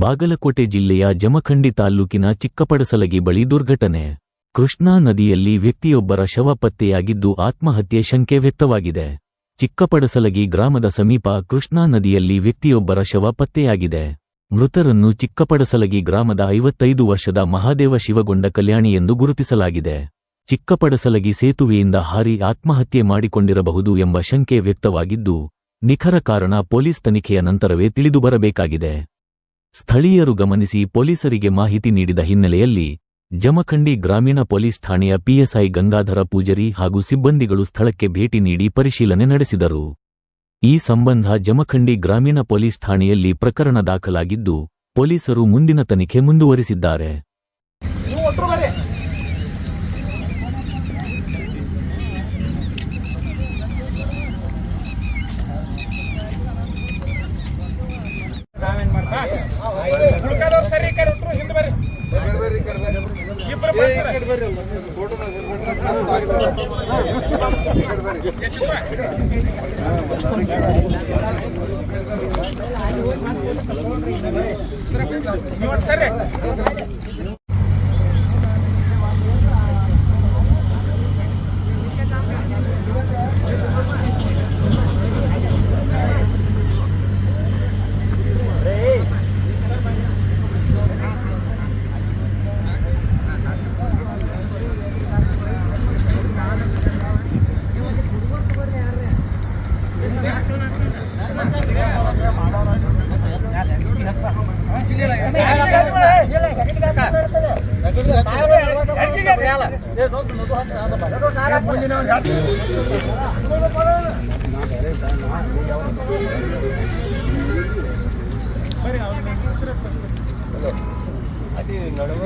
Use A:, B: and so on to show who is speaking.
A: ಬಾಗಲಕೋಟೆ ಜಿಲ್ಲೆಯ ಜಮಖಂಡಿ ತಾಲ್ಲೂಕಿನ ಚಿಕ್ಕಪಡಸಲಗಿ ಬಳಿ ದುರ್ಘಟನೆ. ಕೃಷ್ಣಾ ನದಿಯಲ್ಲಿ ವ್ಯಕ್ತಿಯೊಬ್ಬರ ಶವ ಪತ್ತೆಯಾಗಿದ್ದು ಆತ್ಮಹತ್ಯೆ ಶಂಕೆ ವ್ಯಕ್ತವಾಗಿದೆ. ಚಿಕ್ಕಪಡಸಲಗಿ ಗ್ರಾಮದ ಸಮೀಪ ಕೃಷ್ಣಾ ನದಿಯಲ್ಲಿ ವ್ಯಕ್ತಿಯೊಬ್ಬರ ಶವ ಪತ್ತೆಯಾಗಿದೆ. ಮೃತರನ್ನು ಚಿಕ್ಕಪಡಸಲಗಿ ಗ್ರಾಮದ 55 ವರ್ಷದ ಮಹಾದೇವ ಶಿವಗೊಂಡ ಕಲ್ಯಾಣಿ ಎಂದು ಗುರುತಿಸಲಾಗಿದೆ. ಚಿಕ್ಕಪಡಸಲಗಿ ಸೇತುವೆಯಿಂದ ಹಾರಿ ಆತ್ಮಹತ್ಯೆ ಮಾಡಿಕೊಂಡಿರಬಹುದು ಎಂಬ ಶಂಕೆ ವ್ಯಕ್ತವಾಗಿದ್ದು, ನಿಖರ ಕಾರಣ ಪೊಲೀಸ್ ತನಿಖೆಯ ನಂತರವೇ ತಿಳಿದುಬರಬೇಕಾಗಿದೆ. ಸ್ಥಳೀಯರು ಗಮನಿಸಿ ಪೊಲೀಸರಿಗೆ ಮಾಹಿತಿ ನೀಡಿದ ಹಿನ್ನೆಲೆಯಲ್ಲಿ ಜಮಖಂಡಿ ಗ್ರಾಮೀಣ ಪೊಲೀಸ್ ಠಾಣೆಯ ಪಿಎಸ್ಐ ಗಂಗಾಧರ ಪೂಜಾರಿ ಹಾಗೂ ಸಿಬ್ಬಂದಿಗಳು ಸ್ಥಳಕ್ಕೆ ಭೇಟಿ ನೀಡಿ ಪರಿಶೀಲನೆ ನಡೆಸಿದರು. ಈ ಸಂಬಂಧ ಜಮಖಂಡಿ ಗ್ರಾಮೀಣ ಪೊಲೀಸ್ ಠಾಣೆಯಲ್ಲಿ ಪ್ರಕರಣ ದಾಖಲಾಗಿದ್ದು, ಪೊಲೀಸರು ಮುಂದಿನ ತನಿಖೆ ಮುಂದುವರಿಸಿದ್ದಾರೆ.
B: అది నడవ